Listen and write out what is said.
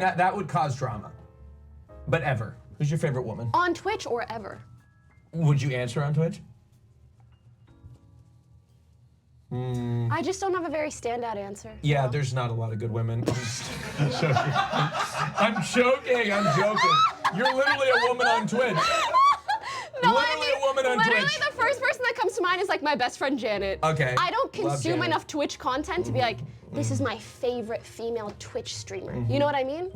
That would cause drama. But ever. Who's your favorite woman? On Twitch or ever? Would you answer on Twitch? I just don't have a very standout answer. Yeah, there's not a lot of good women. I'm joking. You're literally a woman on Twitch. No, Literally a woman on literally Twitch. the first person that comes to mind is like my best friend Janet. Okay. I don't Love consume Janet. enough Twitch content to be like, this is my favorite female Twitch streamer. You know what I mean?